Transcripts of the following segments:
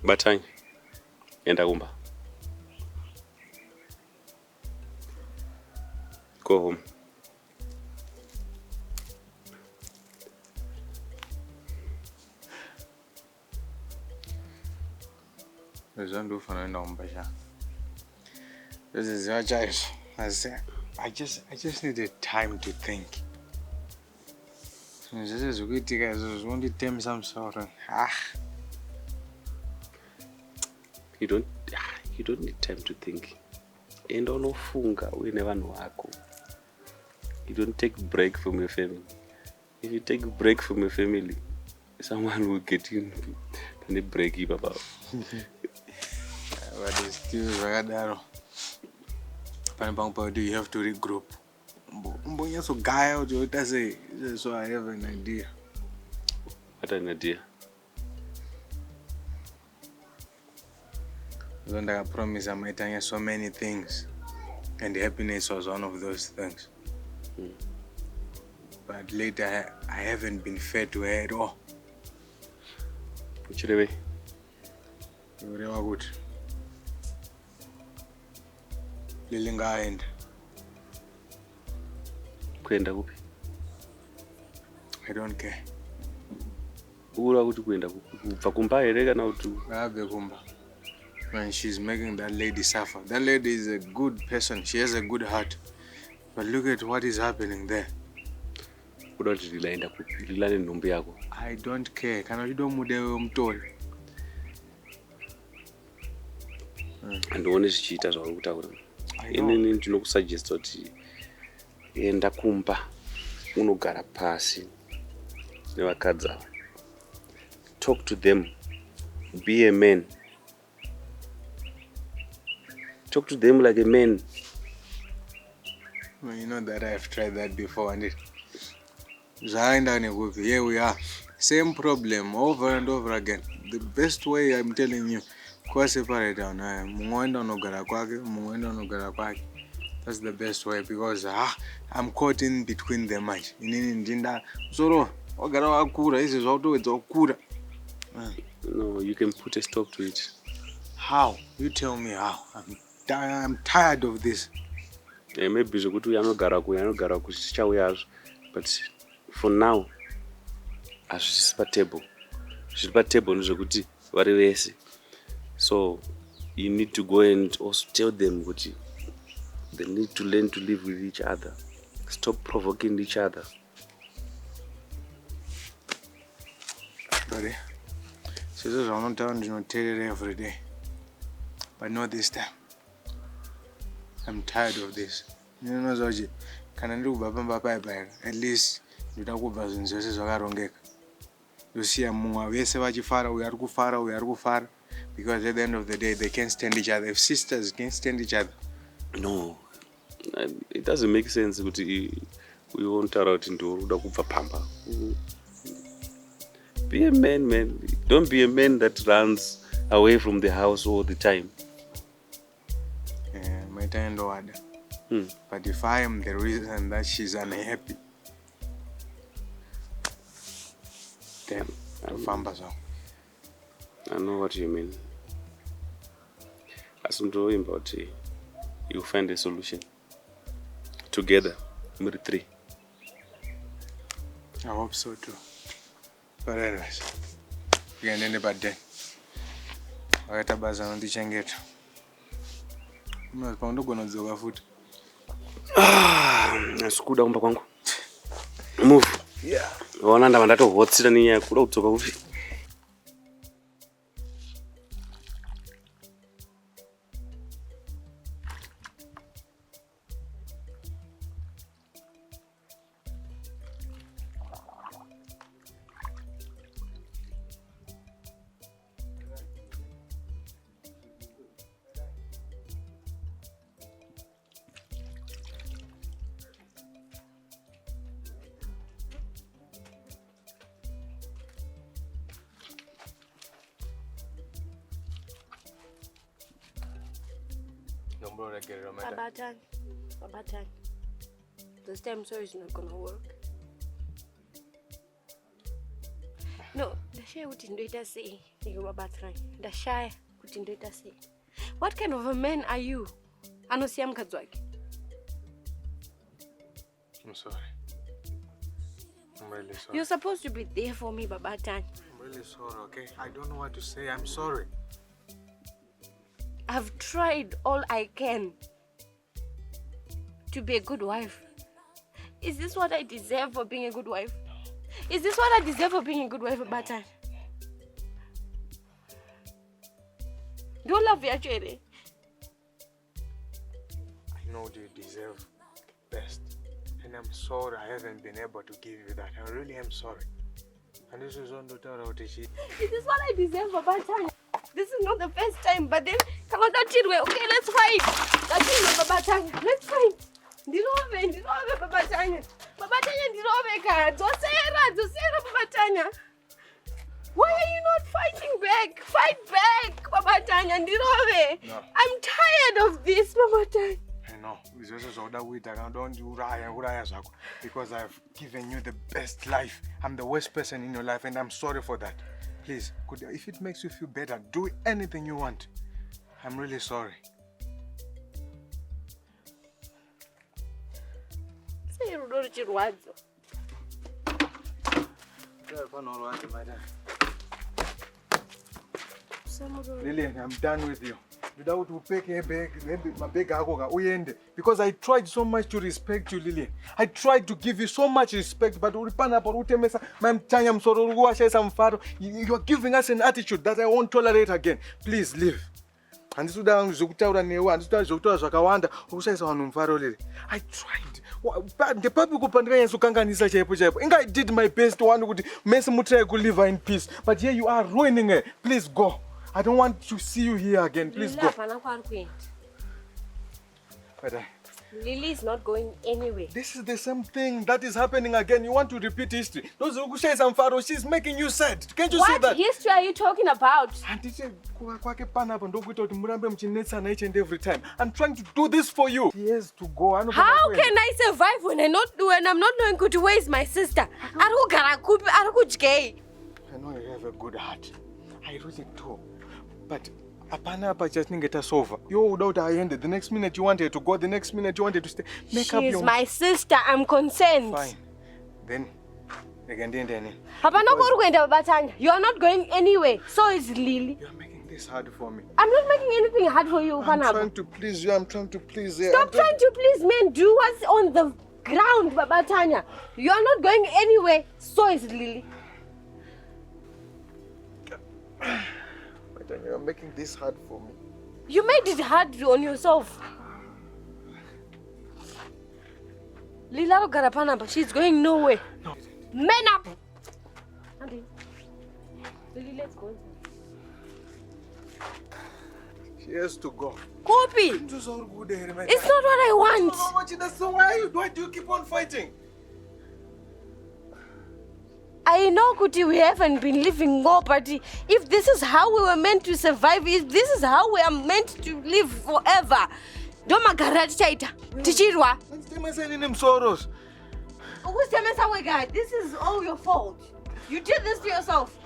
Batang, enda kumba. Go home. There's one do for no Basha. This is your choice. I just needed time to think. This is good, you guys. Only tell me some sort of You don't need time to think. And all funga we never know. You don't take a break from your family. If you take a break from your family, someone will get you and they break you about. But it's still do you have to regroup? So guy out so I have an idea. What an idea. I promise I might tell you so many things. And happiness was one of those things. But later I haven't been fair to her at all. Which way? Very good. Lilinga end. Kwenda kupi? I don't care. Ura kuti kwenda kubva kumba here kana kuti Abve kumba. When she's making that lady suffer. That lady is a good person. She has a good heart. But look at what is happening there. kuda kuti rilaenda kupi? Rilane nhumbi yako. I don't care. Kana chido mudewe umtoli. Andione zvichiita zvauri kutaura. Inini ndinokusuggesta kuti enda kumba unogara pasi nevakadzi ava. Talk to them. Be a man. Talk to them like a man. Well, you know that I've tried that before, and here we are. Same problem over and over again. The best way, I'm telling you, separate down. That's the best way, because I'm caught in between them. No, you can put a stop to it. How? You tell me how. I'm tired of this. Maybe zvokuti uyo anogara kuchichauya, but for now hazvisi patable. Zviri patable ndezvekuti vari vese. So you need to go and also tell them kuti they need to learn to live with each other. Stop provoking each other. Buddy, so this is what I'm telling you, tell it every day. But not this time. I'm tired of this. You know, Zoji, can I do Baba? At least you don't go back and say, you see, I'm we are far. Because at the end of the day, they can't stand each other. If sisters can't stand each other. No, it doesn't make sense. We won't turn out into pamba. Be a man. Don't be a man that runs away from the house all the time. My time no other. But if I am the reason that she's unhappy, then I know what you mean. As I'm talking about, you find a solution together, maybe three. I hope so too. But anyways, you can end it then. I got a buzz on the changet. Asikuda kumba kwangu. Move. Yeah. Wana ndatohotsira ninyaya kuda kudzoka kupi. Babatang. This time, sorry, is not gonna work. No, ndashaya kuti ndoita sei ndikubabatsira ndashaya kuti ndoita sei. What kind of a man are you? Anosiya mukadzi wake. I'm sorry. I'm really sorry. You're supposed to be there for me, Babatanya. I'm really sorry, okay? I don't know what to say. I'm sorry. I've tried all I can to be a good wife. Is this what I deserve for being a good wife? Is this what I deserve for being a good wife, Babatanya? Don't love your cherry. I know you deserve best. And I'm sorry I haven't been able to give you that. I really am sorry. And this is on the Otishi. Is this what I deserve, Babatanya? This is not the first time, but then come on, don't cheat. Okay, let's fight. That's it, Babatanya. Let's fight. Ndirove, Babatanya. Babatanya, ndirove ka. Dosera, Babatanya. Why are you not fighting back? Fight back, Babatanya, ndirove. No. I'm tired of this, Babatanya. I know. Because I've given you the best life. I'm the worst person in your life, and I'm sorry for that. Please, if it makes you feel better, do anything you want. I'm really sorry. Say Rudolph Chirwadzo. Lillian, I'm done with you. Without my bag, because I tried so much to respect you, Lillian. I tried to give you so much respect, but you are giving us an attitude that I won't tolerate again. Please leave. I tried. The I did my best to leave her in peace, but here you are ruining her. Please go. I don't want to see you here again. Please go. Lily is not going anywhere. This is the same thing that is happening again. You want to repeat history. Those who say some pharaoh, she's making you sad. Can't you see that? What history are you talking about? Each and every time. I'm trying to do this for you. He has to go. How can I survive when I'm not knowing good where is my sister? I know you have a good heart. I really do. But just get us over. You without I ended. The next minute you wanted to go, the next minute you wanted to stay. She's my sister. I'm concerned. Fine. Then again. You are not going anywhere. So is Lily. You are making this hard for me. I'm not making anything hard for you, I'm trying to please you. I'm trying to please you. Stop trying to please me and do what's on the ground, Babatanya. You are not going anywhere. So is Lily. You are making this hard for me. You made it hard on yourself. Lila Garapanaba, she's going nowhere. No. Man up! Lily, let's go. She has to go. Copy! It's not what I want. That's why do you keep on fighting? I know, Kuti, we haven't been living more, but if this is how we were meant to survive, if this is how we are meant to live forever, don't Tichirwa. This is all your fault. You did this to yourself.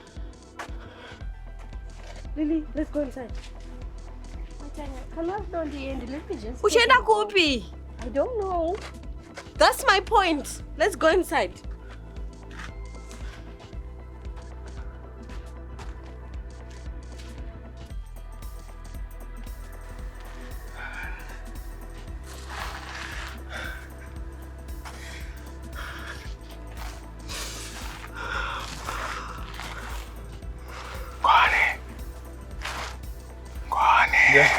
Lily, let's go inside. Let me just. I don't know. That's my point. Let's go inside. Yeah.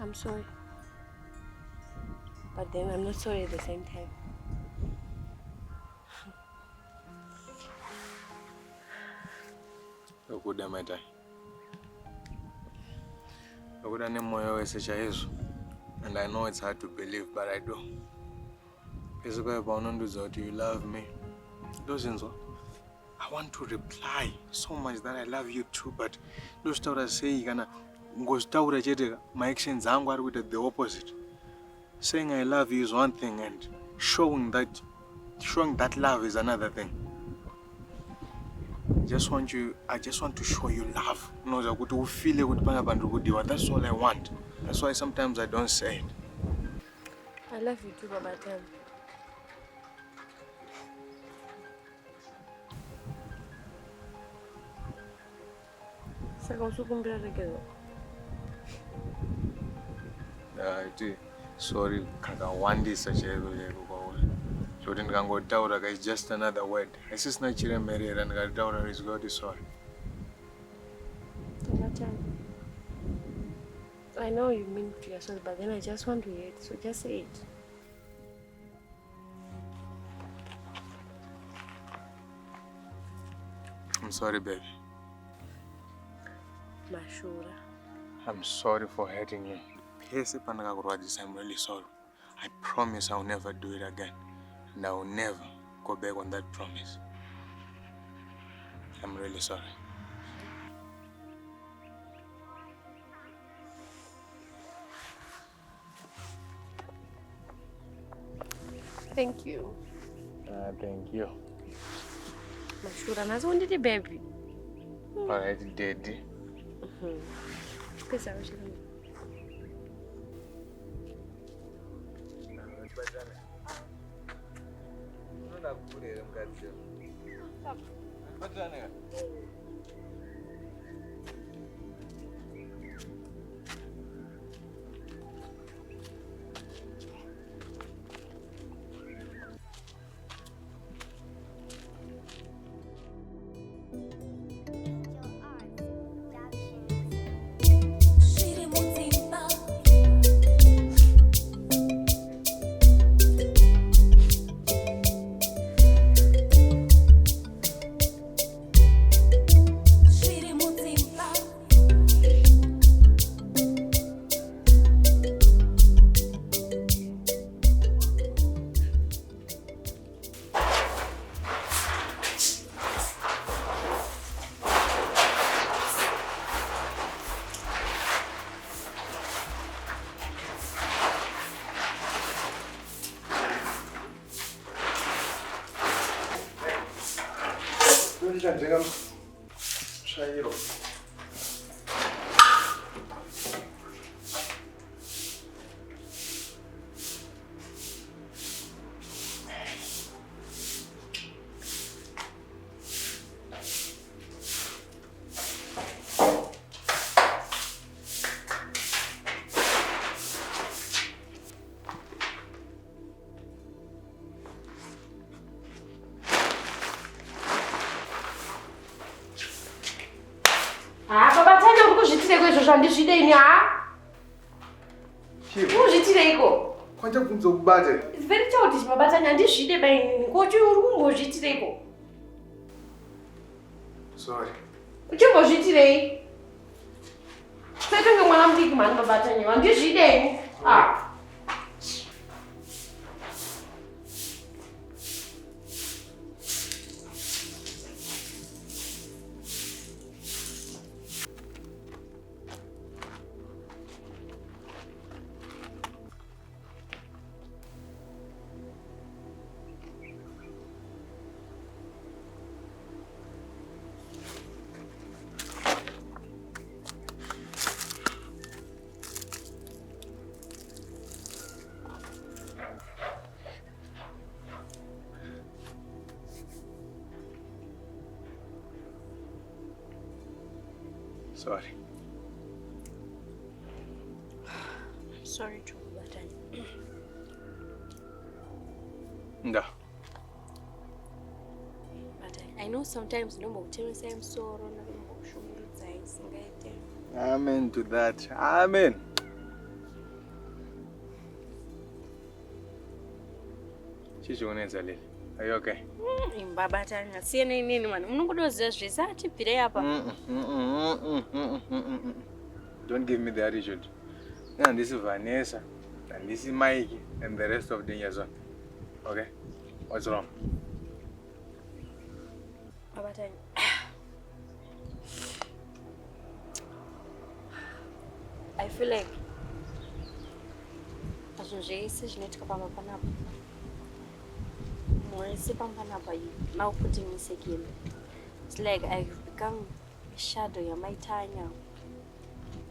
I'm sorry. But then I'm not sorry at the same time. Okuda mata. Okuda ne moyo wese chayezo. And I know it's hard to believe, but I do. Basically, you love me. I want to reply so much that I love you too, but those stories say my actions are with the opposite. Saying I love you is one thing, and showing that love is another thing. I just want to show you love. To feel it with that's all I want. That's why sometimes I don't say it. I love you too, Baba Tan. Sorry, one day such a so then can go down is just another word. I just not children married and got down is God is sorry. I know you mean to yourself, but then I just want to hear it, so just say it. I'm sorry, baby. Mashura. I'm sorry for hurting you. I'm really sorry. I promise I'll never do it again. And I will never go back on that promise. I'm really sorry. Thank you. Thank you. Mashura, nazo nditi baby. Alright, daddy. Pesa washira. Zviri Mudzimba. Zviri Mudzimba. Baba Tanya, uri kuzvitireko izvo zvandizvideni ha? Uzvitireiko? It's very childish, Baba Tanya, handizvide bainini. Kochi uri kumbozvitireko? Sorry. Uchimbozvitirei? Setonge mwana mudiki mani, Baba Tanya, handizvideni. Sorry. Sorry too, Baba Tanya. No. But I know sometimes no more tell me I'm sorry, no more showing signs. Amen to that. Amen. chichikunetsa Lily? Are you okay? Babatanya siyene inini mani munongodoziva zvisati bvirei apa. Don't give me the attitude. And this is Vanessa, and this is Mikey, and the rest of Danger Zone. Okay? What's wrong? Babatanya. I feel like zvinhu zvese zvinoitika pamba panapa mwese pamba panapa now putting me second. It's like I've become a shadow yamaitanya.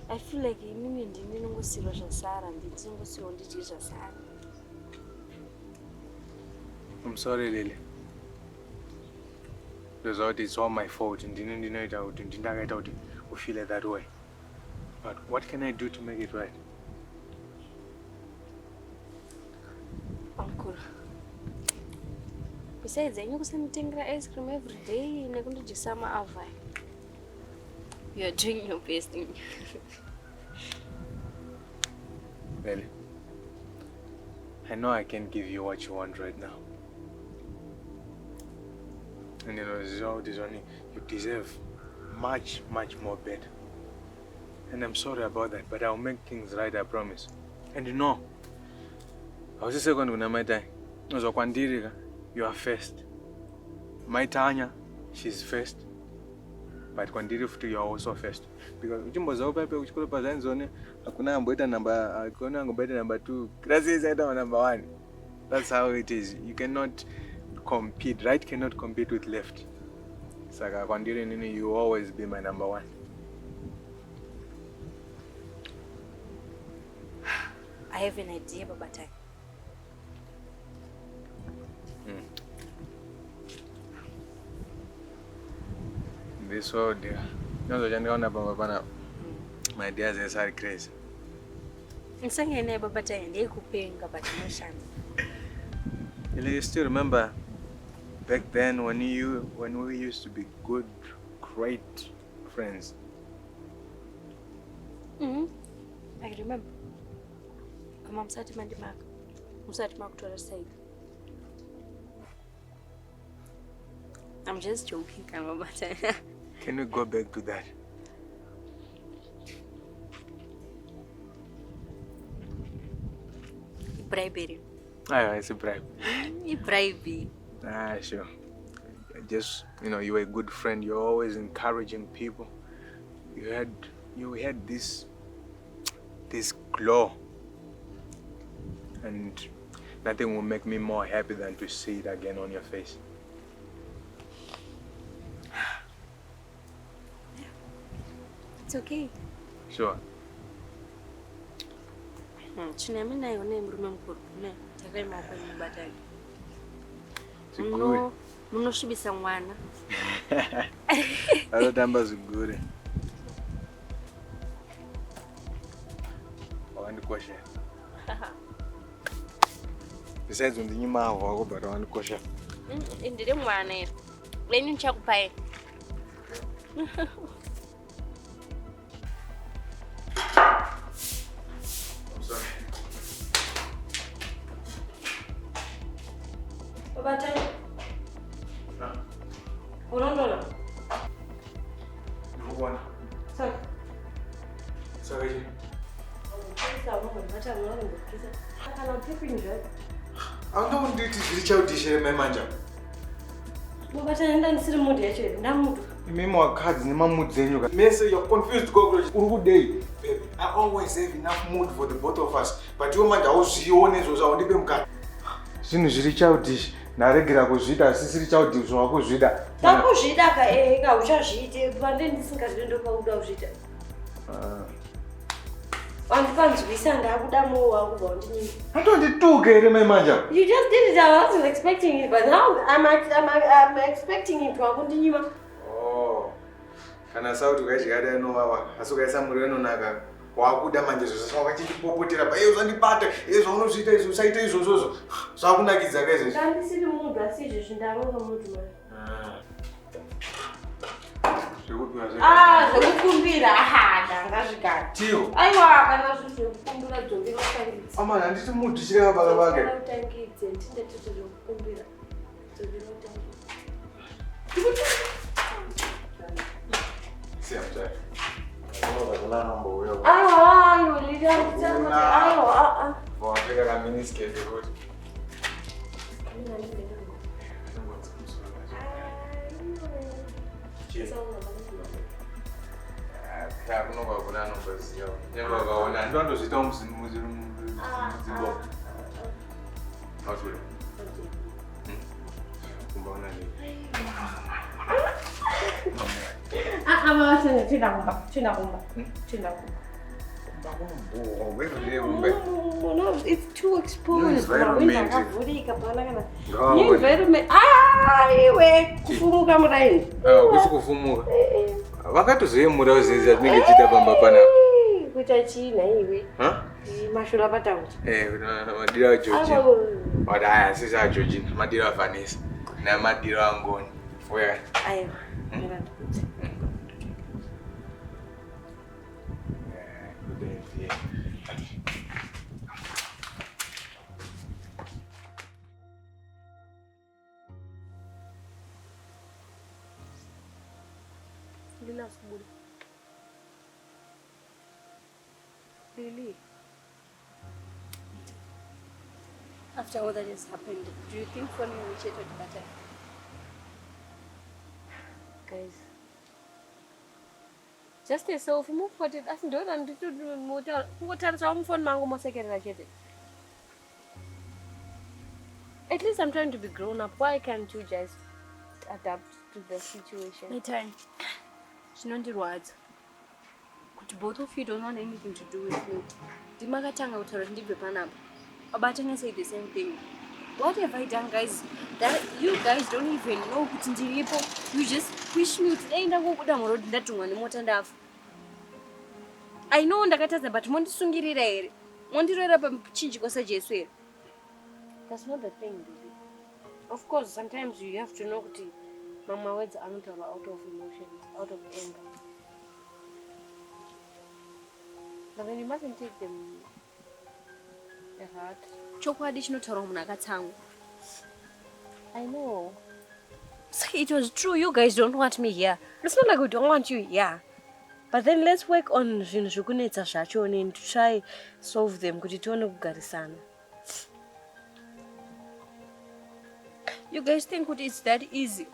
I feel like inini ndinongosiyiwa zvasara ndinongosiyiwa ndichiri zvasara. I'm sorry, Lily. It's all my fault. Ndini ndinoita kuti ndindakaita kuti ufeel that way. But what can I do to make it right? Uncle. Besides, I know kusanditengera ice cream every day nekundijisa maavai. You are doing your best. Lily, I know I can't give you what you want right now. And you know, this is all this only you deserve much, much more better. And I'm sorry about that, but I'll make things right, I promise. And you know, I was just second when my time. You are first. My Tanya, she's first. But Kwandiri futu, you are also first. Because uchimbo za upepe uchikula pazani zone, hakuna ambeta number 2. Gracias ita number 1. That's how it is. You cannot compete. Right cannot compete with left. Saka Kwandiri nini, you always be my number 1. I have an idea, Babatanya. This whole dear. My dears are crazy. Nsangene Babatanya ndikupenga but emotion. You still remember back then when we used to be good, great friends? I remember. Kama msati mandimaka. Msati makutola side. I'm just joking, Babatanya. Can we go back to that? Bribery. It's a bribe. Bribery. Sure. Just, you were a good friend. You're always encouraging people. You had this glow. And nothing will make me more happy than to see it again on your face. It's okay. Sure. Chinami nayo murume mukuru ne takaima pa Babatanya. Ziguri. Munosvibisa mwana. Arotamba ziguri. Wandikosha. Besides undinyima wako but wandikosha. Ndiri mwana ere. Leni nchakupai. Babatanya. Unaondola? Nikuona. Sawa. Sawa hivi. Hauna unditi zvirichaudishere manja. Babatanya ndanisiri mudi yacho ndamudu. Imemi wakadzi nemamudi dzenyu. Mese you're confused cockroach. Uri kudei? Baby, I always have enough mood for the both of us. But iwe manje hauzvioni izvo zvaundipe mukati. Zvinhu zviri childish. Naregera kuzvida asisiri childish wakuzvida. Takuzvida ka uchazviite pande ndisingazindo pauda kuzvida. Wandipanzwisa ndakuda mo wakuba undinyi. Hatondituke ere manja. You just did it. I wasn't expecting it, but now I'm expecting it wakundinyima. Oh. Kana sauti kaishikada inowawa. Asukaisa muri inonaka. Wakuda manje zvose wakachitipopotera pa uzandibata unozviita izvo usaita izvozvo zvakunakidza kaizvo ndandisiri munhu asi izvezvi ndaronga munhu zvekukumbira ndakazvigara. Tio. Aiwa kana zvinokumbira dzombi rotangidza. Amana handiti muti chireva baba vake. Rotangidze ndinde tuti zvinokumbira dzombi rotangidza. Siyamthatha. Ngoba nomboyo. Aiwa liliyangitsanga aiwa Wafika kaminiskete futhi. Ya kunoba kuna nombaziyo. Njengoba kaona ndo andozita umzibo. Awuzwe. Kumbona ni. Mama tenda kumba. No, it's too exposed. Aiwe kufumuka muraini. Kusi kufumuka. Vakatozoyemura uzinzi atinenge tichita pamba panapa. Kuita china iwe. Ha? Mashura patauti. Madira a Georgina. Wada haya sisi a Georgina. Madira a Vanessa. Na madira a Ngoni. Where? Aiwa. Really? After all that has happened, do you think Phone will cheat with better? Guys, just a self move for it. I don't understand what are some phone mango mosaic. At least I'm trying to be grown up. Why can't you just adapt to the situation? My time. She not the words. Both of you don't want anything to do with me. The Magatanga would already be pan up. Abatanga say the same thing. What have I done, guys? That you guys don't even know what's in the repo. You just wish me to end up with them or that one more than that. I know Ndakata, but Montisungiri Ray. Montirera Chinchiko suggests. That's not the thing, baby. Of course, sometimes you have to know that Mama words are not out of emotions, out of anger. But then you mustn't take them the heart. Choko additional Toromunagatangu. I know. It was true, you guys don't want me here. It's not like we don't want you here. But then let's work on Shukuneta Shachon to try solve them. Could you turn up Garisana? You guys think it's that easy?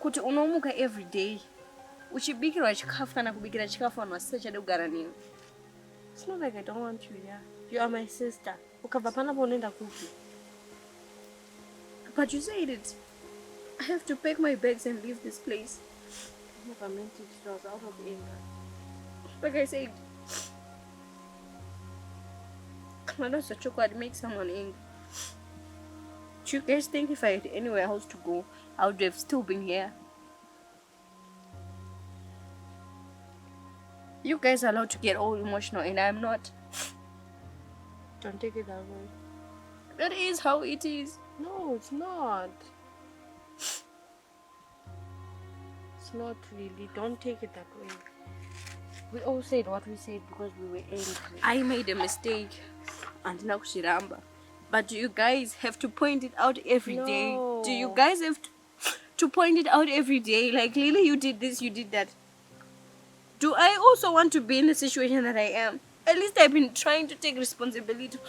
Could you unomuka every day? Uchibikira chikafu na kubikira chikafu on such a garani. It's not like I don't want you here. You are my sister. Ukavapana bonenda kuki. But you said it. I have to pack my bags and leave this place. I never meant it. It was out of anger. Like I said, Kamala Sochoko would make someone angry. Do you guys think if I had anywhere else to go, I would have still been here? You guys are allowed to get all emotional and I'm not. Don't take it that way. That is how it is. No, it's not. It's not really. Don't take it that way. We all said what we said because we were angry. I made a mistake. And now Shiramba. But do you guys have to point it out every day? No. Do you guys have to point it out every day? Like, Lily, you did this, you did that. Do I also want to be in the situation that I am? At least I've been trying to take responsibility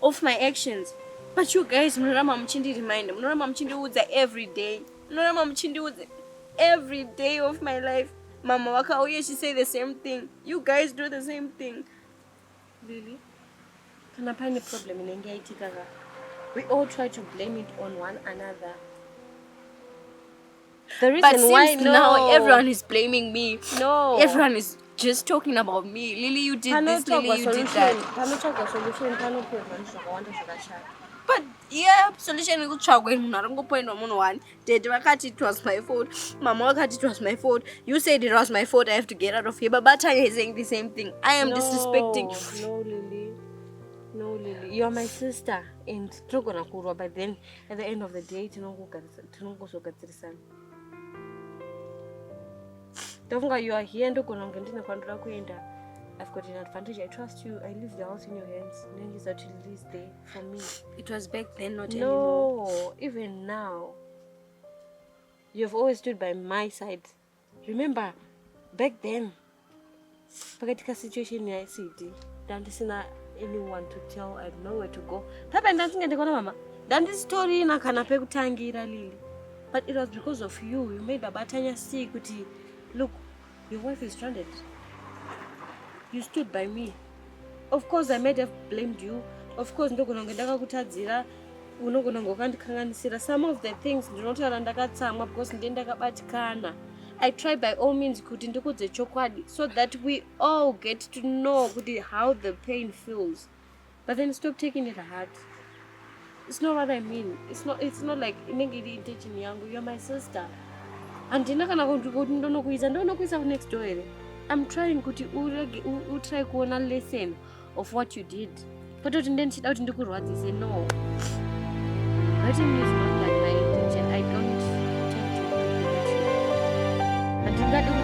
of my actions. But you guys, Mnurama Mchindi reminder. Mnurama Mchindi would say every day. Mnurama Mchindi would say every day of my life. Mama Waka Oye, she say the same thing. You guys do the same thing. Really? Can I find a problem in India? We all try to blame it on one another. The reason But why since now everyone is blaming me. No. Everyone is just talking about me. Lily, you did this. Lily, you did that. But yeah, solution is to point on one. Dad wakati it was my fault. Mama wakati it was my fault. You said it was my fault. I have to get out of here. But Batanya is saying the same thing. I am disrespecting. No, Lily. No, Lily. You are my sister. And but then at the end of the day, you are here and I've got an advantage. I trust you. I leave the house in your hands. And then you start to release there for me. It was back then, not anymore. No, even now. You've always stood by my side. Remember, back then, pakatika situation ya ICD, dandisina anyone to tell, I know where to go. Papa dancing at the corner, mama. Dandi story na kana pekutangira lili. But it was because of you. You made Baba Tanya see, kuti, look, your wife is stranded. You stood by me. Of course, I might have blamed you. Of course, ndogonongendaka kutadzira. Some of the things do not ndakatsama because ndendakabatikana. I try by all means kuti ndikudze chokwadi so that we all get to know how the pain feels. But then stop taking it hard. It's not what I mean. It's not like inengiri intention yangu. You're my sister. And ndinakana kuti ndonokuiza next door ere. I'm trying kuti try kuona lesson of what you did. But then ndendida kuti ndikurwadzise no. Hurting you is not like my intention. I don't tend to hurt you. And in that way,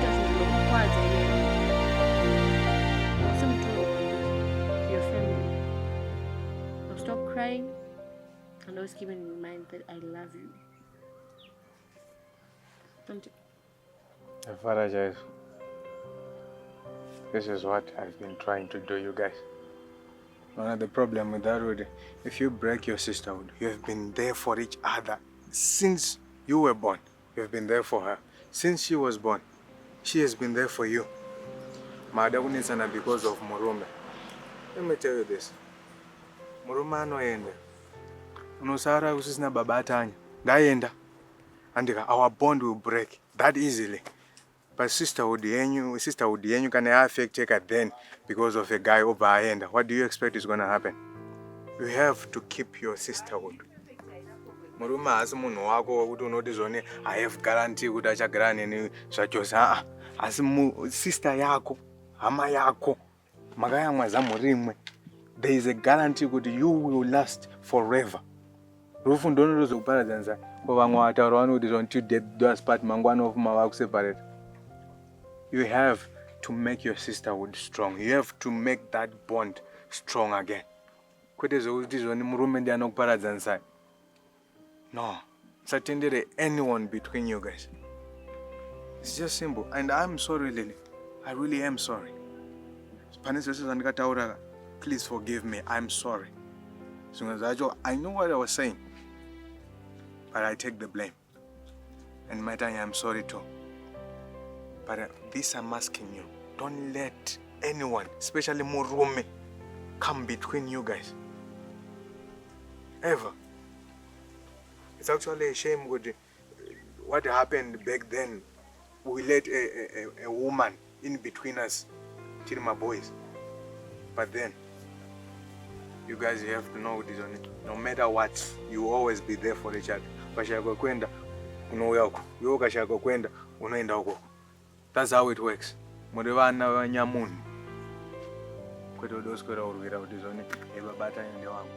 your family. Now stop crying and always keep in mind that I love you. Don't you? I apologize. This is what I've been trying to do, you guys. The problem with that would, if you break your sisterhood, you have been there for each other since you were born. You have been there for her. Since she was born, she has been there for you. Madagunisana because of Murume. Let me tell you this. Murume no ende. Unosara usisina baba atanya. Ndaenda. And our bond will break that easily. But sisterhood yenyu can affect her then because of a guy over end. What do you expect is going to happen? You have to keep your sisterhood. Muruma as munhu wako kuti unoti I have guarantee kuti achagara neni zvachosa. As sister yako, hama yako, makayamwa zamurimwe. There is a guarantee kuti you will last forever. Rufu ndono rozokuparadza kwa vamwe vataura vanoti until death do us part mangwana ofuma vakuseparate. You have to make your sisterhood strong. You have to make that bond strong again. No. Certainly anyone between you guys. It's just simple. And I'm sorry, Lily. I really am sorry. Please forgive me. I'm sorry. I know what I was saying. But I take the blame. And my time, I'm sorry too. But this I'm asking you, don't let anyone, especially Murume, come between you guys. Ever. It's actually a shame with what happened back then. We let a woman in between us, till my boys. But then, you guys have to know this on it. No matter what, you always be there for each other. Kashako kwenda, uno yako. Yo kashako kwenda, unaenda huko. That's how it works. Murevana wanyamun. Kweto doskwera urwira kuti zone eba bata ende wangu.